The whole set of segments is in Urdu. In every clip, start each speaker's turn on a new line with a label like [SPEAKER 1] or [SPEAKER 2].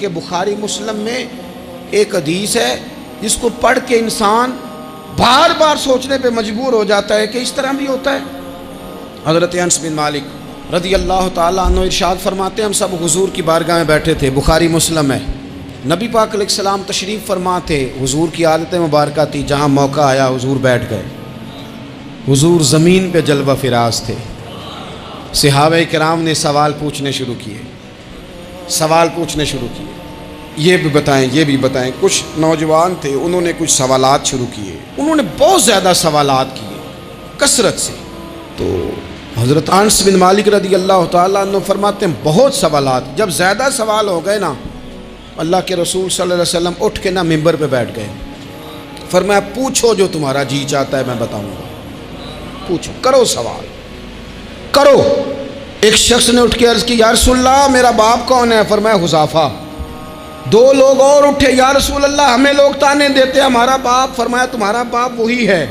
[SPEAKER 1] کہ بخاری مسلم میں ایک حدیث ہے جس کو پڑھ کے انسان بار بار سوچنے پہ مجبور ہو جاتا ہے کہ اس طرح بھی ہوتا ہے۔ حضرت انس بن مالک رضی اللہ تعالیٰ عنہ ارشاد فرماتے ہیں ہم سب حضور کی بارگاہ میں بیٹھے تھے، بخاری مسلم ہے، نبی پاک علیہ السلام تشریف فرما تھے، حضور کی عادت مبارکہ تھی جہاں موقع آیا حضور بیٹھ گئے، حضور زمین پہ جلوہ فراز تھے، صحابہ کرام نے سوال پوچھنے شروع کیے، یہ بھی بتائیں، کچھ نوجوان تھے انہوں نے کچھ سوالات شروع کیے، انہوں نے بہت زیادہ سوالات کیے کثرت سے، تو حضرت انس بن مالک رضی اللہ تعالیٰ عنہ فرماتے ہیں بہت سوالات، جب زیادہ سوال ہو گئے نا اللہ کے رسول صلی اللہ علیہ وسلم اٹھ کے نا ممبر پہ بیٹھ گئے، فرمایا پوچھو جو تمہارا جی چاہتا ہے میں بتاؤں گا، پوچھو، کرو سوال کرو۔ ایک شخص نے اٹھ کے عرض کی یا رسول اللہ میرا باپ کون ہے؟ فرمایا حذیفہ۔ دو لوگ اور اٹھے یا رسول اللہ ہمیں لوگ تانے دیتے ہمارا باپ، فرمایا تمہارا باپ وہی ہے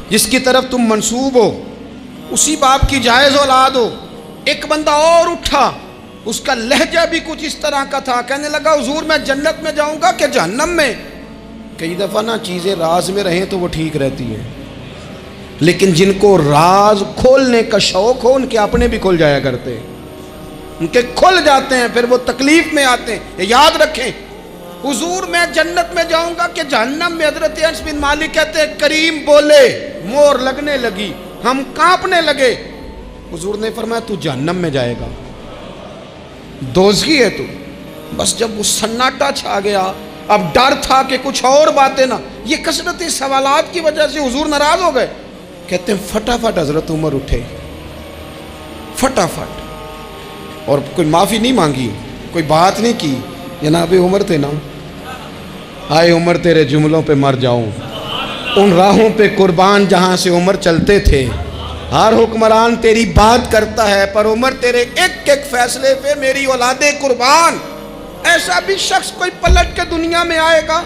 [SPEAKER 1] جس کی طرف تم منسوب ہو، اسی باپ کی جائز اولاد ہو۔ ایک بندہ اور اٹھا، اس کا لہجہ بھی کچھ اس طرح کا تھا، کہنے لگا حضور میں جنت میں جاؤں گا کہ جہنم میں؟ کئی دفعہ نا چیزیں راز میں رہیں تو وہ ٹھیک رہتی ہیں، لیکن جن کو راز کھولنے کا شوق ہو ان کے اپنے بھی کھل جایا کرتے ہیں، ان کے کھل جاتے ہیں پھر وہ تکلیف میں آتے ہیں۔ یہ یاد رکھیں حضور میں جنت میں جاؤں گا کہ جہنم میں؟ حضرت انس بن مالک کہتے ہیں کریم بولے، مور لگنے لگی، ہم کانپنے لگے، حضور نے فرمایا تو جہنم میں جائے گا، دوزخی ہے تو۔ بس جب وہ سناٹا چھا گیا، اب ڈر تھا کہ کچھ اور باتیں نہ، یہ کثرت سوالات کی وجہ سے حضور ناراض ہو گئے، کہتے ہیں فٹافٹ حضرت عمر اٹھے، فٹافٹ، اور کوئی معافی نہیں مانگی، کوئی بات نہیں کی، جناب عمر تھے نا، آئے عمر تیرے جملوں پہ مر جاؤں، ان راہوں پہ قربان جہاں سے عمر چلتے تھے، ہر حکمران تیری بات کرتا ہے پر عمر تیرے ایک ایک فیصلے پہ میری اولادیں قربان۔ ایسا بھی شخص کوئی پلٹ کے دنیا میں آئے گا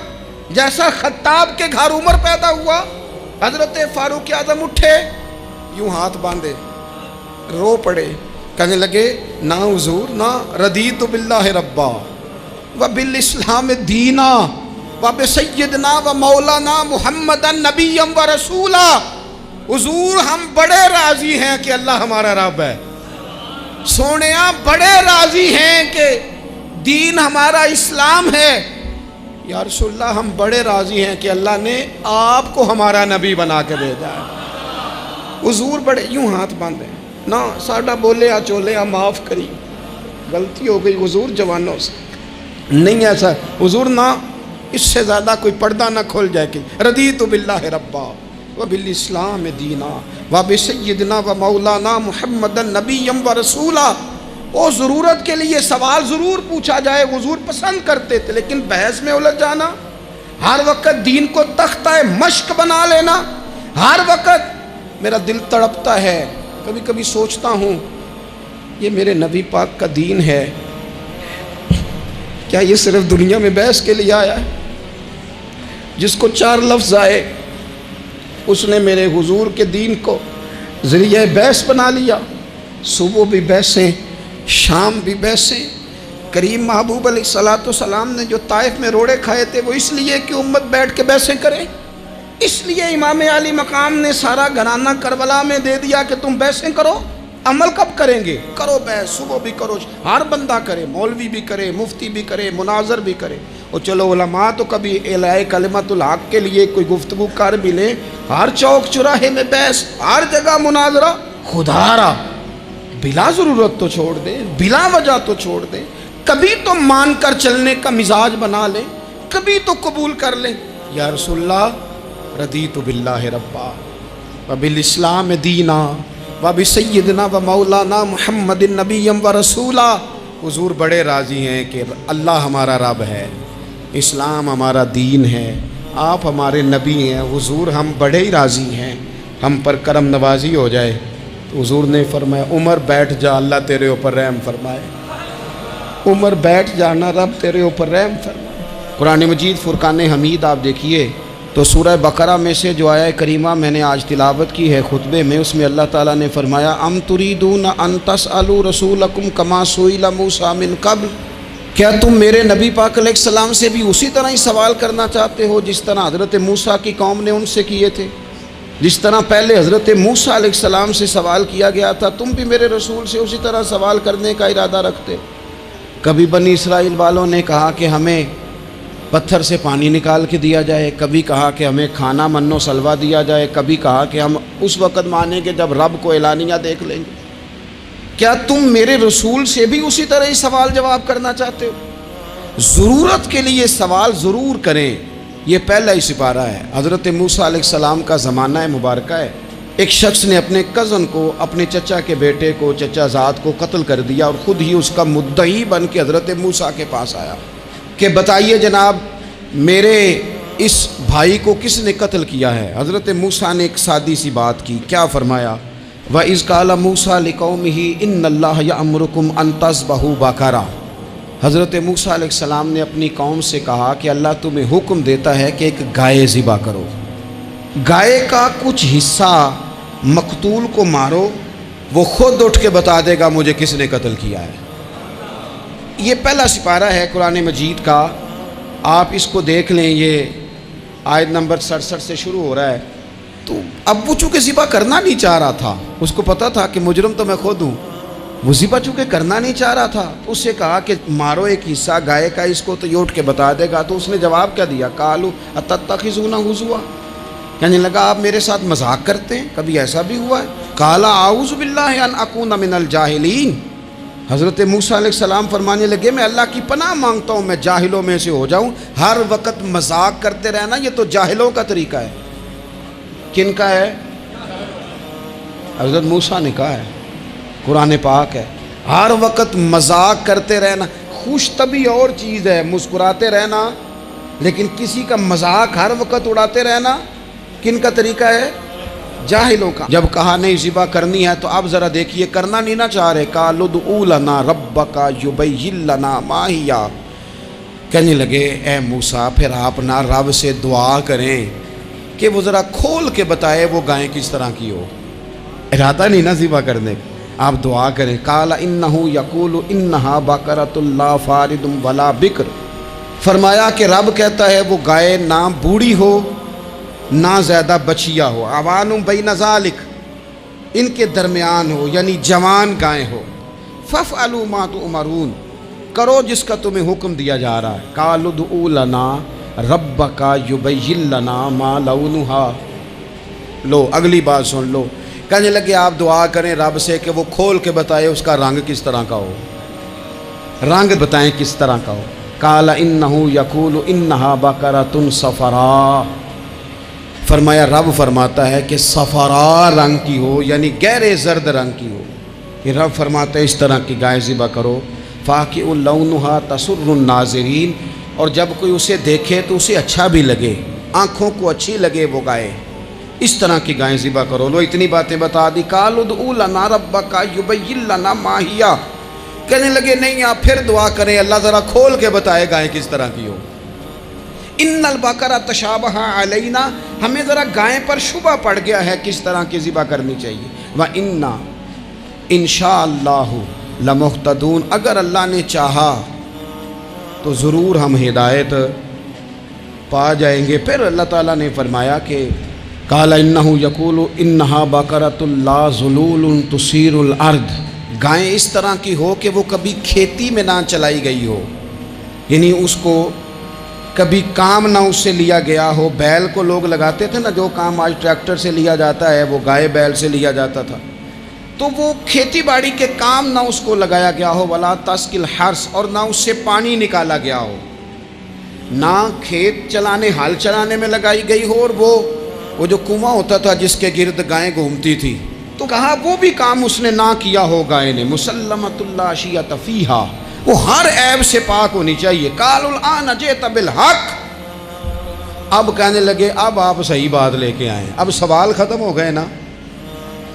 [SPEAKER 1] جیسا خطاب کے گھر عمر پیدا ہوا۔ حضرت فاروق اعظم اٹھے، یوں ہاتھ باندھے، رو پڑے، کہنے لگے نہ حضور نہ، رضیت باللہ ربا وبالاسلام دینا وبسیدنا ومولانا محمدا نبیا ورسولا۔ حضور ہم بڑے راضی ہیں کہ اللہ ہمارا رب ہے، سونیا بڑے راضی ہیں کہ دین ہمارا اسلام ہے، یا رسول اللہ ہم بڑے راضی ہیں کہ اللہ نے آپ کو ہمارا نبی بنا کے بھیجا ہے۔ حضور بڑے، یوں ہاتھ باندھے، نہ ساڈا بولے آ چولے آ معاف کری، غلطی ہو گئی حضور جوانوں سے، نہیں ایسا حضور، نہ اس سے زیادہ کوئی پردہ نہ کھول جائے کہ رضیت باللہ ربا وبالاسلام دینا وبسیدنا ومولانا محمدا نبیا ورسولا۔ وہ ضرورت کے لیے سوال ضرور پوچھا جائے، حضور پسند کرتے تھے، لیکن بحث میں الجھ جانا، ہر وقت دین کو تختہ مشق بنا لینا، ہر وقت میرا دل تڑپتا ہے، کبھی کبھی سوچتا ہوں یہ میرے نبی پاک کا دین ہے، کیا یہ صرف دنیا میں بحث کے لیے آیا ہے؟ جس کو 4 لفظ آئے اس نے میرے حضور کے دین کو ذریعہ بحث بنا لیا، صبح بھی بحثیں، شام بھی بحثیں۔ کریم محبوب علیہ السلام نے جو طائف میں روڑے کھائے تھے وہ اس لیے کہ امت بیٹھ کے بحثیں کرے، اس لیے امام علی مقام نے سارا گھرانہ کربلا میں دے دیا کہ تم بحثیں کرو۔ عمل کب کریں گے؟ کرو بحث، صبح بھی کرو، ہر بندہ کرے، مولوی بھی کرے، مفتی بھی کرے، مناظر بھی کرے، اور چلو علماء تو کبھی اعلاء کلمت الحق کے لیے کوئی گفتگو کر بھی لیں، ہر چوک چراہے میں بحث، ہر جگہ مناظرہ، خدا را بلا ضرورت تو چھوڑ دیں، بلا وجہ تو چھوڑ دیں، کبھی تو مان کر چلنے کا مزاج بنا لیں، کبھی تو قبول کر لیں۔ یا رسول اللہ رضیت باللہ ربا وبالاسلام دینا وبسیدنا ومولانا محمد نبیا ورسولا۔ حضور بڑے راضی ہیں کہ اللہ ہمارا رب ہے، اسلام ہمارا دین ہے، آپ ہمارے نبی ہیں، حضور ہم بڑے ہی راضی ہیں، ہم پر کرم نوازی ہو جائے۔ تو حضور نے فرمایا عمر بیٹھ جا، اللہ تیرے اوپر رحم فرمائے، عمر بیٹھ جانا، رب تیرے اوپر رحم فرمائے۔ قرآن مجید فرقان حمید آپ دیکھیے تو سورہ بقرہ میں سے جو آیہ کریمہ میں نے آج تلاوت کی ہے خطبے میں، اس میں اللہ تعالیٰ نے فرمایا ام تریدون ان تسألوا رسولکم کما سئل موسیٰ من قبل، کیا تم میرے نبی پاک علیہ السلام سے بھی اسی طرح ہی سوال کرنا چاہتے ہو جس طرح حضرت موسیٰ کی قوم نے ان سے کیے تھے؟ جس طرح پہلے حضرت موسیٰ علیہ السلام سے سوال کیا گیا تھا، تم بھی میرے رسول سے اسی طرح سوال کرنے کا ارادہ رکھتے؟ کبھی بنی اسرائیل والوں نے کہا کہ ہمیں پتھر سے پانی نکال کے دیا جائے، کبھی کہا کہ ہمیں کھانا من و سلوہ دیا جائے، کبھی کہا کہ ہم اس وقت مانیں گے جب رب کو اعلانیہ دیکھ لیں گے۔ کیا تم میرے رسول سے بھی اسی طرح ہی سوال جواب کرنا چاہتے ہو؟ ضرورت کے لیے سوال ضرور کریں، یہ پہلا ہی سپارہ ہے۔ حضرت موسیٰ علیہ السلام کا زمانہ مبارکہ ہے۔ ایک شخص نے اپنے کزن کو، اپنے چچا کے بیٹے کو، چچا زاد کو قتل کر دیا اور خود ہی اس کا مدعی بن کے حضرت موسیٰ کے پاس آیا کہ بتائیے جناب میرے اس بھائی کو کس نے قتل کیا ہے؟ حضرت موسیٰ نے ایک سادی سی بات کی، کیا فرمایا؟ وَإِذْ قَالَ مُوسَىٰ لِقَوْمِهِ إِنَّ اللَّهَ يَأْمُرُكُمْ أَن تَذْبَحُوا بَقَرَةً۔ حضرت موسیٰ علیہ السلام نے اپنی قوم سے کہا کہ اللہ تمہیں حکم دیتا ہے کہ ایک گائے ذبح کرو، گائے کا کچھ حصہ مقتول کو مارو، وہ خود اٹھ کے بتا دے گا مجھے کس نے قتل کیا ہے۔ یہ پہلا سپارہ ہے قرآن مجید کا، آپ اس کو دیکھ لیں، یہ آیت نمبر 67 سے شروع ہو رہا ہے۔ تو اب وہ چونکہ ذبح کرنا نہیں چاہ رہا تھا، اس کو پتا تھا کہ مجرم تو میں خود ہوں، وہ ذبح چونکہ کرنا نہیں چاہ رہا تھا، اس سے کہا کہ مارو ایک حصہ گائے کا، اس کو تو یہ اٹھ کے بتا دے گا۔ تو اس نے جواب کیا دیا؟ قالوا اتتخذون ہزوا، کہنے لگا آپ میرے ساتھ مذاق کرتے ہیں، کبھی ایسا بھی ہوا ہے؟ قال اعوذ باللہ ان اکون من الجاہلین، حضرت موسیٰ علیہ السلام فرمانے لگے میں اللہ کی پناہ مانگتا ہوں میں جاہلوں میں سے ہو جاؤں۔ ہر وقت مذاق کرتے رہنا یہ تو جاہلوں کا طریقہ ہے۔ کن کا ہے؟ حضرت موسیٰ نے کہا ہے، قرآن پاک ہے، ہر وقت مذاق کرتے رہنا۔ خوش طبعی اور چیز ہے، مسکراتے رہنا، لیکن کسی کا مذاق ہر وقت اڑاتے رہنا کن کا طریقہ ہے؟ جاہلوں کا۔ جب کہا نہیں ذبح کرنی ہے تو اب ذرا دیکھیے، کرنا نہیں نہ چاہ رہے، قالوا ادع لنا ربک یبین لنا ما ہی، کہنے لگے اے موسیٰ پھر آپ نہ رب سے دعا کریں کہ وہ ذرا کھول کے بتائے وہ گائیں کس طرح کی ہو۔ ارادہ نہیں نہ ذبح کرنے کا، آپ دعا کریں۔ قال انہ یقول انہا بقرۃ لا فارض ولا بکر، فرمایا کہ رب کہتا ہے وہ گائے نہ بوڑھی ہو نہ زیادہ بچیا ہو، عوان بین ذالک، ان کے درمیان ہو، یعنی جوان گائے ہو۔ فافعلوا ما تؤمرون، کرو جس کا تمہیں حکم دیا جا رہا ہے۔ قالوا ادع لنا ربک یبین لنا ما لونھا، لو اگلی بات سن لو، کہنے لگے آپ دعا کریں رب سے کہ وہ کھول کے بتائے اس کا رنگ کس طرح کا ہو، رنگ بتائیں کس طرح کا ہو۔ قال انہ یقول انہا بقرۃ صفراء، فرمایا رب فرماتا ہے کہ صفراء رنگ کی ہو، یعنی گہرے زرد رنگ کی ہو۔ کہ رب فرماتا ہے اس طرح کی گائے ذبح کرو۔ فاقع لونھا تسر الناظرین، اور جب کوئی اسے دیکھے تو اسے اچھا بھی لگے، آنکھوں کو اچھی لگے وہ گائے، اس طرح کی گائیں ذبح کرو۔ لو اتنی باتیں بتا دی۔ قالوا ادع لنا ربک یبین لنا ما ہی، کہنے لگے نہیں آپ پھر دعا کریں اللہ ذرا کھول کے بتائے گائیں کس طرح کی ہو۔ ان البقرہ تشابہ علینا، ہمیں ذرا گائیں پر شبہ پڑ گیا ہے کس طرح کی ذبح کرنی چاہیے۔ وَإِنَّا انشاءاللہ لمہتدون، اگر اللہ نے چاہا تو ضرور ہم ہدایت پا جائیں گے۔ پھر اللہ تعالیٰ نے فرمایا کہ قال انہ یقول انہا بقرۃ لا ذلول تثیر الارض، گائیں اس طرح کی ہو کہ وہ کبھی کھیتی میں نہ چلائی گئی ہو، یعنی اس کو کبھی کام نہ اس سے لیا گیا ہو۔ بیل کو لوگ لگاتے تھے نا، جو کام آج ٹریکٹر سے لیا جاتا ہے وہ گائے بیل سے لیا جاتا تھا، تو وہ کھیتی باڑی کے کام نہ اس کو لگایا گیا ہو۔ ولا تسقی الحرث، اور نہ اس سے پانی نکالا گیا ہو، نہ کھیت چلانے ہل چلانے میں لگائی گئی ہو، اور وہ جو کنواں ہوتا تھا جس کے گرد گائیں گھومتی تھی، تو کہا وہ بھی کام اس نے نہ کیا ہو گائے نے۔ مسلمۃ لا شیۃ فیہا، وہ ہر عیب سے پاک ہونی چاہیے۔ قالوا الآن جئت بالحق، اب کہنے لگے اب آپ صحیح بات لے کے آئیں، اب سوال ختم ہو گئے نا۔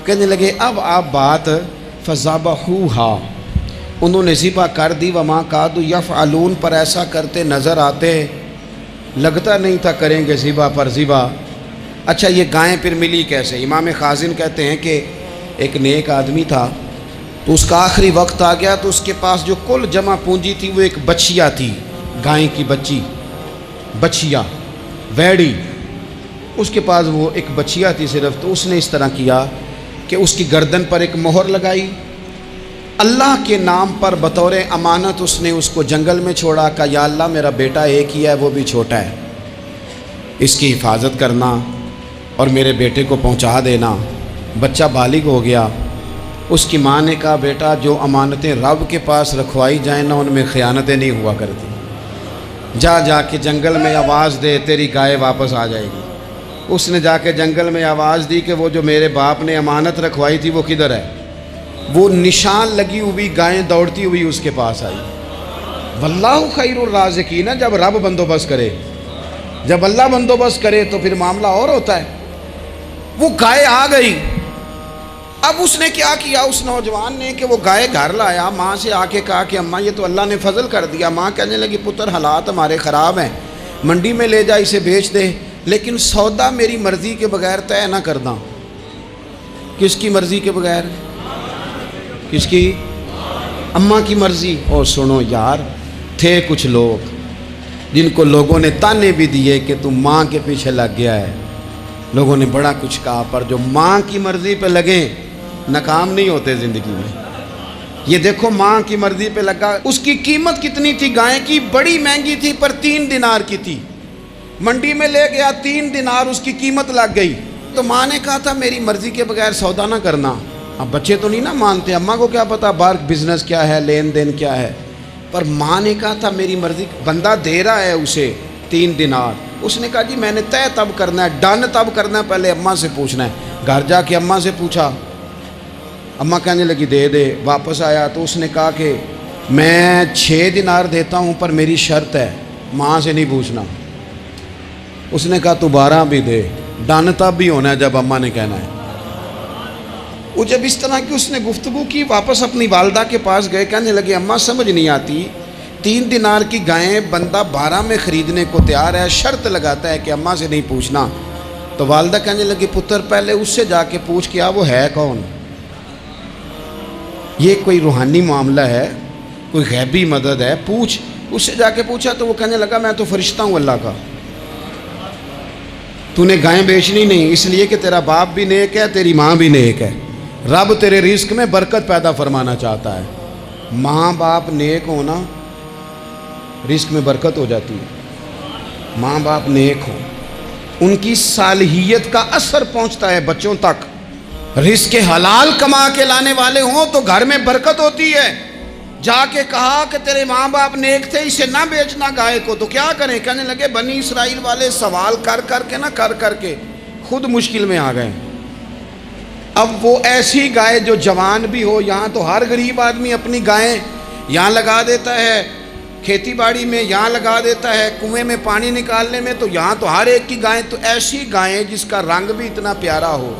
[SPEAKER 1] کہنے لگے اب آپ بات فذبحوہا، انہوں نے ذبح کر دی۔ وما کادوا یفعلون، پر ایسا کرتے نظر آتے، لگتا نہیں تھا کریں گے ذبح پر ذبح۔ اچھا یہ گائیں پھر ملی کیسے؟ امام خازن کہتے ہیں کہ ایک نیک آدمی تھا، تو اس کا آخری وقت آ گیا تو اس کے پاس جو کل جمع پونجی تھی وہ ایک بچیا تھی، گائے کی بچیا ویڑی، اس کے پاس وہ ایک بچیا تھی صرف. تو اس نے اس طرح کیا کہ اس کی گردن پر ایک مہر لگائی، اللہ کے نام پر بطور امانت اس نے اس کو جنگل میں چھوڑا. کہا یا اللہ میرا بیٹا ایک ہی ہے، وہ بھی چھوٹا ہے، اس کی حفاظت کرنا اور میرے بیٹے کو پہنچا دینا. بچہ بالغ ہو گیا. اس کی ماں نے کہا بیٹا جو امانتیں رب کے پاس رکھوائی جائیں نا ان میں خیانتیں نہیں ہوا کرتی، جا کے جنگل میں آواز دے تیری گائے واپس آ جائے گی. اس نے جا کے جنگل میں آواز دی کہ وہ جو میرے باپ نے امانت رکھوائی تھی وہ کدھر ہے. وہ نشان لگی ہوئی گائیں دوڑتی ہوئی اس کے پاس آئی. واللہ خیر الرازقین، جب رب بندوبست کرے، جب اللہ بندوبست کرے تو پھر معاملہ اور ہوتا ہے. وہ گائے آ گئی. اب اس نے کیا کیا اس نوجوان نے کہ وہ گائے گھر لایا، ماں سے آ کے کہا کہ اماں یہ تو اللہ نے فضل کر دیا. ماں کہنے لگی پتر حالات ہمارے خراب ہیں، منڈی میں لے جا اسے بیچ دے، لیکن سودا میری مرضی کے بغیر طے نہ کرنا. کس کی مرضی کے بغیر؟ کس کی؟ اماں کی مرضی. اور سنو یار، تھے کچھ لوگ جن کو لوگوں نے تانے بھی دیے کہ تم ماں کے پیچھے لگ گیا ہے، لوگوں نے بڑا کچھ کہا، پر جو ماں کی مرضی پہ لگیں ناکام نہیں ہوتے زندگی میں. یہ دیکھو ماں کی مرضی پہ لگا. اس کی قیمت کتنی تھی گائے کی؟ بڑی مہنگی تھی، پر 3 دینار کی تھی. منڈی میں لے گیا، 3 دینار اس کی قیمت لگ گئی. تو ماں نے کہا تھا میری مرضی کے بغیر سودا نہ کرنا. اب بچے تو نہیں نا مانتے، اماں کو کیا پتا باہر بزنس کیا ہے، لین دین کیا ہے. پر ماں نے کہا تھا میری مرضی. بندہ دے رہا ہے اسے 3 دینار. اس نے کہا جی میں نے طے تب کرنا ہے، ڈن تب کرنا ہے، پہلے اماں سے پوچھنا ہے. گھر جا کے اماں سے پوچھا، اماں کہنے لگی دے دے. واپس آیا تو اس نے کہا کہ میں 6 دینار دیتا ہوں پر میری شرط ہے، ماں سے نہیں پوچھنا. اس نے کہا تو 12 بھی دے. ڈن تب بھی ہونا ہے جب اماں نے کہنا ہے. وہ جب اس طرح کی اس نے گفتگو کی، واپس اپنی والدہ کے پاس گئے. کہنے لگے اماں سمجھ نہیں آتی، 3 دینار کی گائیں بندہ 12 میں خریدنے کو تیار ہے، شرط لگاتا ہے کہ اماں سے نہیں پوچھنا. تو والدہ کہنے لگی پتر پہلے اس سے جا کے پوچھ کیا وہ ہے کون. یہ کوئی روحانی معاملہ ہے، کوئی غیبی مدد ہے، پوچھ. اس سے جا کے پوچھا تو وہ کہنے لگا میں تو فرشتہ ہوں اللہ کا، تو نے گائیں بیچنی نہیں، اس لیے کہ تیرا باپ بھی نیک ہے، تیری ماں بھی نیک ہے. رب تیرے رزق میں برکت پیدا فرمانا چاہتا ہے. ماں باپ نیک ہونا رزق میں برکت ہو جاتی ہے. ماں باپ نیک ہوں، ان کی صالحیت کا اثر پہنچتا ہے بچوں تک. رزق حلال کما کے لانے والے ہوں تو گھر میں برکت ہوتی ہے. جا کے کہا کہ تیرے ماں باپ نیک تھے، اسے نہ بیچنا گائے کو. تو کیا کریں؟ کہنے لگے بنی اسرائیل والے سوال کر کر کے خود مشکل میں آ گئے. اب وہ ایسی گائے جو جوان بھی ہو، یہاں تو ہر غریب آدمی اپنی گائیں یہاں لگا دیتا ہے، کھیتی باڑی میں یہاں لگا دیتا ہے، کنویں میں پانی نکالنے میں تو یہاں تو ہر ایک کی گائیں. تو ایسی گائیں جس کا رنگ بھی اتنا پیارا ہو،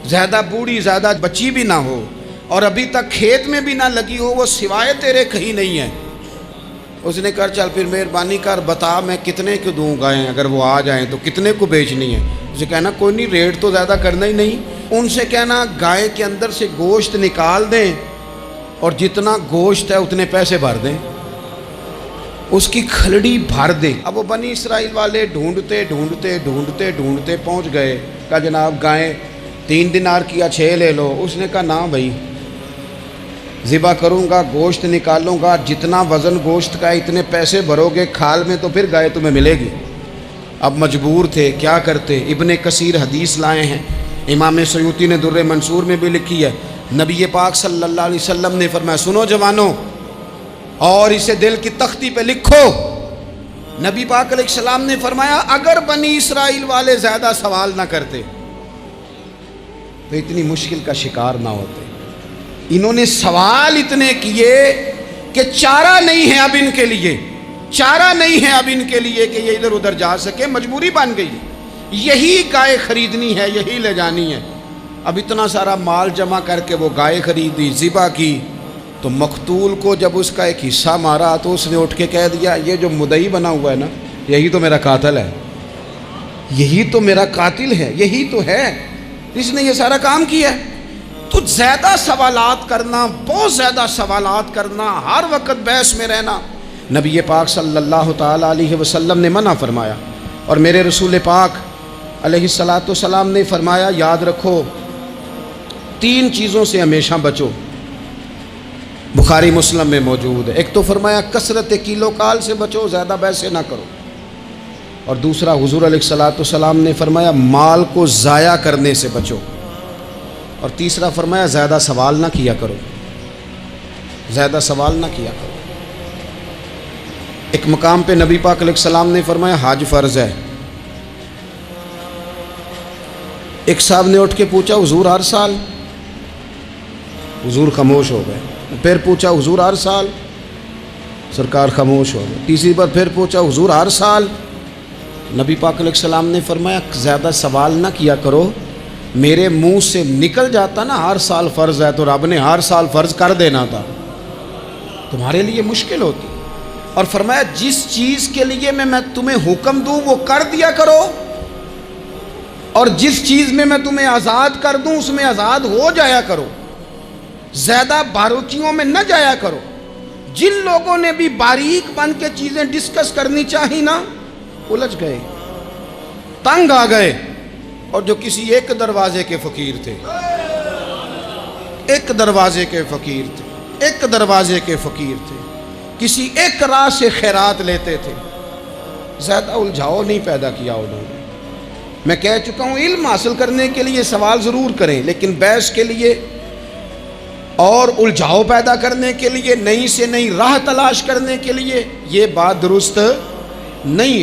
[SPEAKER 1] زیادہ بوڑھی زیادہ بچی بھی نہ ہو، اور ابھی تک کھیت میں بھی نہ لگی ہو، وہ سوائے تیرے کہیں نہیں ہے. اس نے کہا چل پھر مہربانی کر بتا میں کتنے کو دوں گائیں، اگر وہ آ جائیں تو کتنے کو بیچنی ہے. اسے کہنا کوئی نہیں ریٹ تو زیادہ کرنا ہی نہیں. ان سے کہنا گائے کے اندر سے گوشت نکال دیں اور جتنا گوشت ہے اتنے پیسے بھر دیں، اس کی کھلڑی بھر دیں. اب وہ بنی اسرائیل والے ڈھونڈتے پہنچ گئے. کہا جناب گائیں 3 دینار کیا 6 لے لو. اس نے کہا نہ بھائی، ذبح کروں گا، گوشت نکالوں گا، جتنا وزن گوشت کا ہے اتنے پیسے بھرو گے کھال میں تو پھر گائے تمہیں ملے گی. اب مجبور تھے، کیا کرتے. ابن کثیر حدیث لائے ہیں، امام سیوطی نے در منصور میں بھی لکھی ہے. نبی پاک صلی اللہ علیہ وسلم نے فرمایا سنو جوانوں اور اسے دل کی تختی پہ لکھو. نبی پاک علیہ السلام نے فرمایا اگر بنی اسرائیل والے زیادہ سوال نہ کرتے تو اتنی مشکل کا شکار نہ ہوتے. انہوں نے سوال اتنے کیے کہ چارہ نہیں ہے اب ان کے لیے، چارہ نہیں ہے اب ان کے لیے کہ یہ ادھر ادھر جا سکے. مجبوری بن گئی، یہی گائے خریدنی ہے، یہی لے جانی ہے. اب اتنا سارا مال جمع کر کے وہ گائے خریدی، ذبح کی. تو مقتول کو جب اس کا ایک حصہ مارا تو اس نے اٹھ کے کہہ دیا یہ جو مدعی بنا ہوا ہے نا یہی تو میرا قاتل ہے، یہی تو میرا قاتل ہے، یہی تو ہے، اس نے یہ سارا کام کیا ہے. تو زیادہ سوالات کرنا، بہت زیادہ سوالات کرنا، ہر وقت بحث میں رہنا، نبی پاک صلی اللہ تعالیٰ علیہ وسلم نے منع فرمایا۔ اور میرے رسول پاک علیہ الصلاۃ والسلام نے فرمایا، یاد رکھو 3 چیزوں سے ہمیشہ بچو، بخاری مسلم میں موجود ہے۔ ایک تو فرمایا کثرت کیلو کال سے بچو، زیادہ بحث نہ کرو، اور دوسرا حضور علیہ الصلاۃ والسلام نے فرمایا مال کو ضائع کرنے سے بچو، اور تیسرا فرمایا زیادہ سوال نہ کیا کرو، زیادہ سوال نہ کیا کرو۔ ایک مقام پہ نبی پاک علیہ السلام نے فرمایا حج فرض ہے۔ ایک صاحب نے اٹھ کے پوچھا حضور ہر سال؟ حضور خاموش ہو گئے۔ پھر پوچھا حضور ہر سال؟ سرکار خاموش ہو گئے۔ تیسری بار پھر پوچھا حضور ہر سال؟ نبی پاک علیہ السلام نے فرمایا زیادہ سوال نہ کیا کرو، میرے منہ سے نکل جاتا نا ہر سال فرض ہے تو رب نے ہر سال فرض کر دینا تھا، تمہارے لیے مشکل ہوتی۔ اور فرمایا جس چیز کے لیے میں تمہیں حکم دوں وہ کر دیا کرو، اور جس چیز میں تمہیں آزاد کر دوں اس میں آزاد ہو جایا کرو، زیادہ باریکیوں میں نہ جایا کرو۔ جن لوگوں نے بھی باریک بن کے چیزیں ڈسکس کرنی چاہی نا، الجھ گئے، تنگ آ گئے، اور جو کسی ایک دروازے کے فقیر تھے، ایک دروازے کے فقیر تھے، ایک دروازے کے فقیر تھے، کسی ایک راہ سے خیرات لیتے تھے، زیادہ الجھاؤ نہیں پیدا کیا انہوں نے۔ میں کہہ چکا ہوں علم حاصل کرنے کے لیے سوال ضرور کریں، لیکن بحث کے لیے اور الجھاؤ پیدا کرنے کے لیے، نئی سے نئی راہ تلاش کرنے کے لیے، یہ بات درست نہیں ہے۔